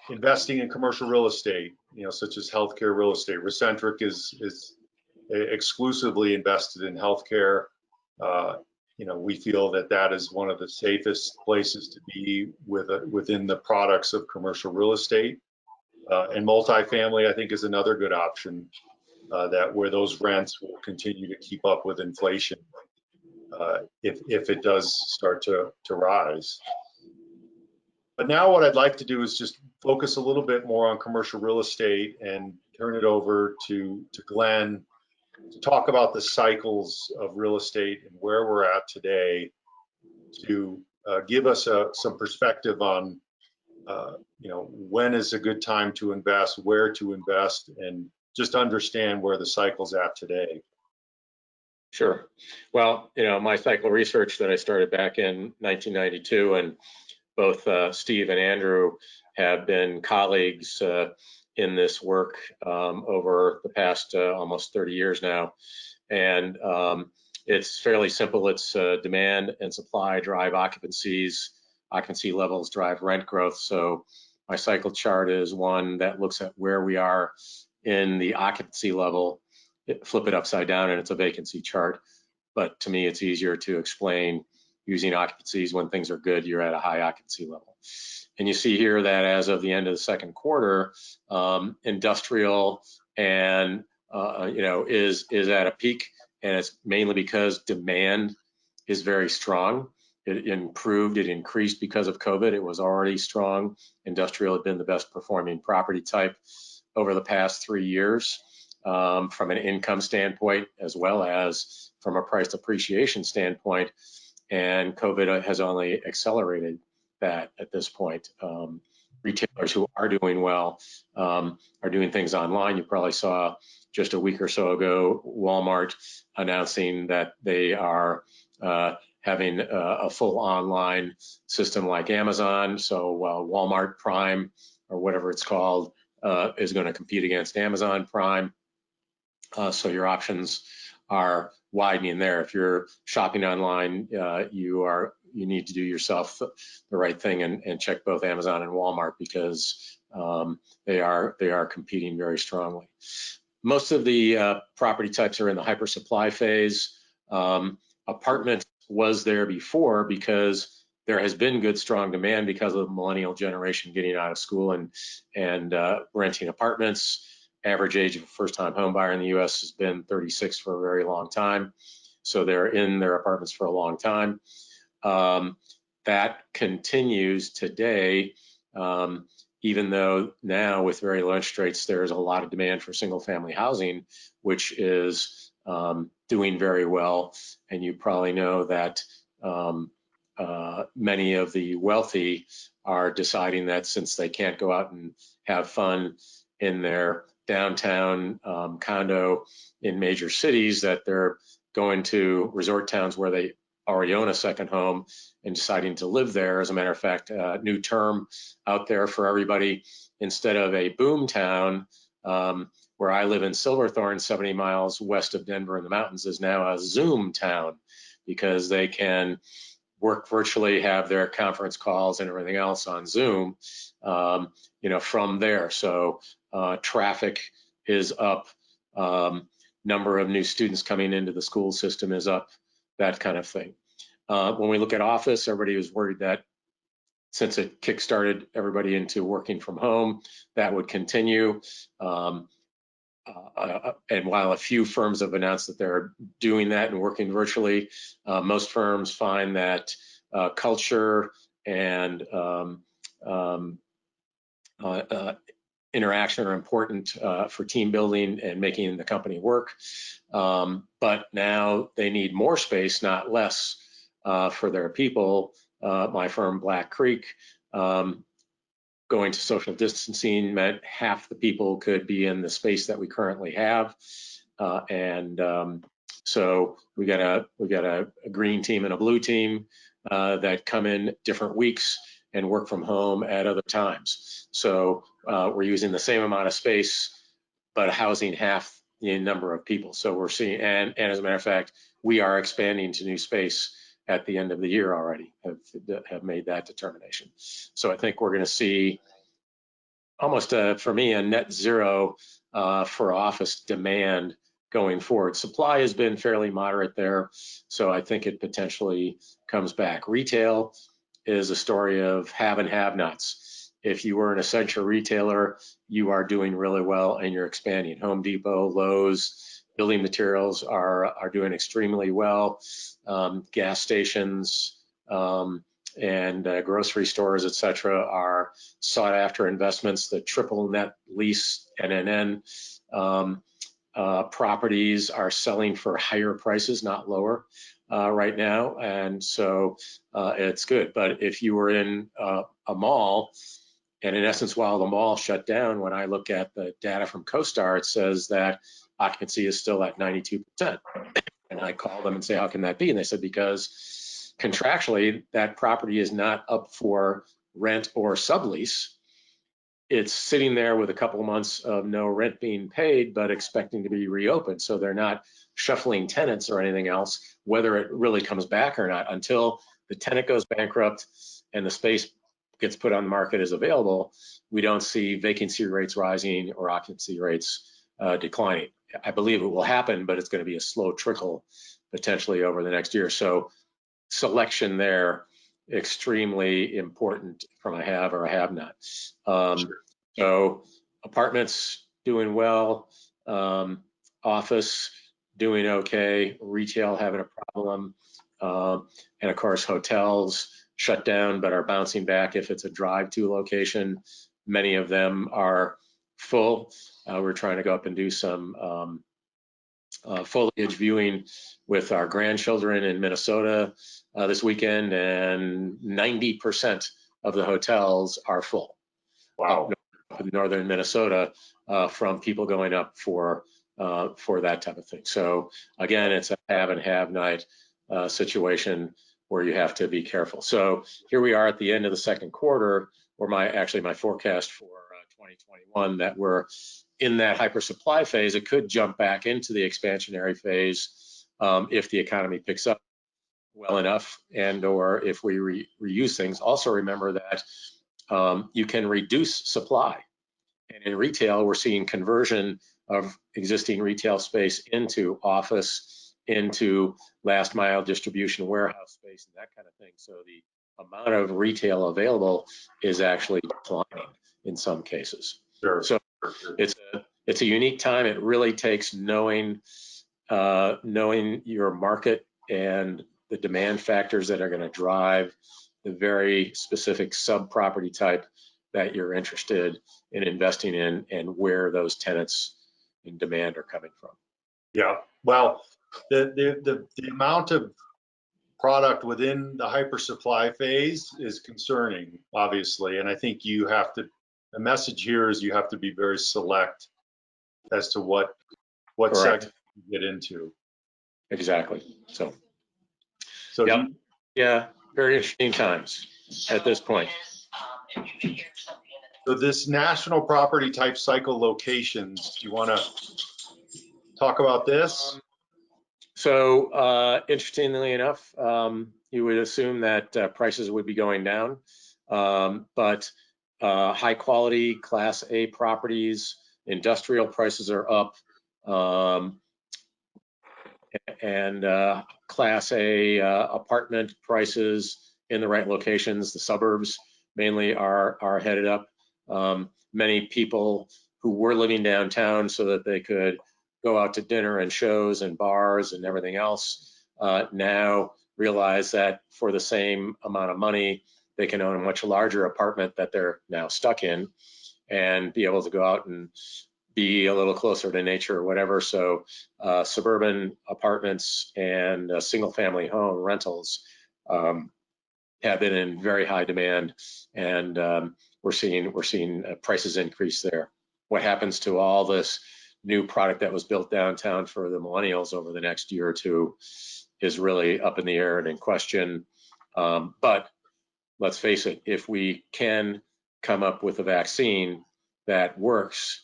Investing in commercial real estate, such as healthcare real estate. Recentric is exclusively invested in healthcare. We feel that is one of the safest places to be within the products of commercial real estate. And multifamily, I think, is another good option, where those rents will continue to keep up with inflation if it does start to rise. But now what I'd like to do is just focus a little bit more on commercial real estate and turn it over to Glenn to talk about the cycles of real estate and where we're at today, to give us some perspective on when is a good time to invest, where to invest, and just understand where the cycle's at today. Sure. Well, my cycle research that I started back in 1992, and both Steve and Andrew have been colleagues in this work over the past almost 30 years now. And it's fairly simple. It's demand and supply drive occupancies. Occupancy levels drive rent growth. So my cycle chart is one that looks at where we are in the occupancy level. Flip it upside down and it's a vacancy chart. But to me, it's easier to explain using occupancies. When things are good, you're at a high occupancy level. And you see here that as of the end of the second quarter, industrial and is at a peak, and it's mainly because demand is very strong. It improved, it increased because of COVID. It was already strong. Industrial had been the best performing property type over the past 3 years from an income standpoint, as well as from a price appreciation standpoint. And COVID has only accelerated that at this point. Retailers who are doing well are doing things online. You probably saw just a week or so ago, Walmart announcing that they are having a full online system like Amazon. So Walmart Prime, or whatever it's called, is going to compete against Amazon Prime. So your options are widening there. If you're shopping online, you need to do yourself the right thing and check both Amazon and Walmart, because they are competing very strongly. Most of the property types are in the hypersupply phase. Apartments was there before because there has been good, strong demand because of the millennial generation getting out of school and renting apartments. Average age of a first-time home buyer in the U.S. has been 36 for a very long time. So they're in their apartments for a long time. That continues today, even though now with very low interest rates, there's a lot of demand for single-family housing, which is doing very well. And you probably know that many of the wealthy are deciding that since they can't go out and have fun in their downtown condo in major cities, that they're going to resort towns where they already own a second home and deciding to live there. As a matter of fact, new term out there for everybody: instead of a boom town, where I live in Silverthorne, 70 miles west of Denver in the mountains, is now a Zoom town, because they can work virtually, have their conference calls and everything else on Zoom, from there. So traffic is up, number of new students coming into the school system is up, that kind of thing. When we look at office, everybody was worried that since it kickstarted everybody into working from home, that would continue. And while a few firms have announced that they're doing that and working virtually, most firms find that culture and interaction are important for team building and making the company work. But now they need more space, not less, for their people. My firm, Black Creek, going to social distancing meant half the people could be in the space that we currently have. So we got a green team and a blue team that come in different weeks and work from home at other times. So we're using the same amount of space, but housing half the number of people. So we're seeing, and as a matter of fact, we are expanding to new space at the end of the year already, have made that determination. So I think we're going to see almost for me, a net zero for office demand going forward. Supply has been fairly moderate there, so I think it potentially comes back. Retail is a story of have and have-nots. If you were an essential retailer, you are doing really well and you're expanding. Home Depot, Lowe's, building materials are doing extremely well. Gas stations and grocery stores, et cetera, are sought after investments. The triple net lease NNN properties are selling for higher prices, not lower right now. And so it's good. But if you were in a mall, and in essence, while the mall shut down, when I look at the data from CoStar, it says that occupancy is still at 92%. And I call them and say, how can that be? And they said, because contractually, that property is not up for rent or sublease. It's sitting there with a couple of months of no rent being paid, but expecting to be reopened. So they're not shuffling tenants or anything else, whether it really comes back or not. Until the tenant goes bankrupt and the space gets put on the market as available, we don't see vacancy rates rising or occupancy rates declining. I believe it will happen, but it's going to be a slow trickle potentially over the next year. So selection there, extremely important from a have or a have not. So apartments doing well, office doing okay, retail having a problem, and of course hotels shut down but are bouncing back if it's a drive-to location. Many of them are full. We're trying to go up and do some foliage viewing with our grandchildren in Minnesota this weekend, and 90% of the hotels are full. Wow. In northern Minnesota from people going up for that type of thing. So again, it's a have and have not situation where you have to be careful. So here we are at the end of the second quarter, or my forecast for 2021, that we're in that hyper supply phase. It could jump back into the expansionary phase if the economy picks up well enough, and or if we reuse things. Also remember that you can reduce supply. And in retail, we're seeing conversion of existing retail space into office, into last mile distribution, warehouse space, and that kind of thing. So the amount of retail available is actually declining in some cases. Sure. So it's a unique time. It really takes knowing your market and the demand factors that are going to drive the very specific sub property type that you're interested in investing in, and where those tenants in demand are coming from. Yeah, well, the amount of product within the hyper supply phase is concerning, obviously, and I think the message here is you have to be very select as to what segment you get into. Exactly. So yep. Yeah, very interesting times at this point. So this national property type cycle locations, do you want to talk about this? So interestingly enough, you would assume that prices would be going down, but high quality Class A properties, industrial prices are up, and Class A apartment prices in the right locations, the suburbs mainly, are headed up. Many people who were living downtown so that they could go out to dinner and shows and bars and everything else now realize that for the same amount of money, they can own a much larger apartment that they're now stuck in and be able to go out and be a little closer to nature or whatever. So suburban apartments and single family home rentals have been in very high demand, and we're seeing prices increase there. What happens to all this new product that was built downtown for the millennials over the next year or two is really up in the air and in question. But let's face it, if we can come up with a vaccine that works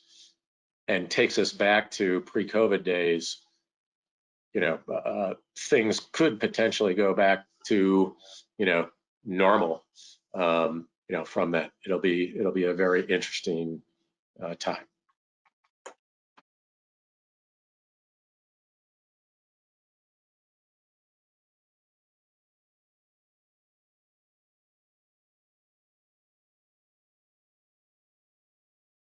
and takes us back to pre-COVID days, things could potentially go back to, normal. from that. It'll be a very interesting time.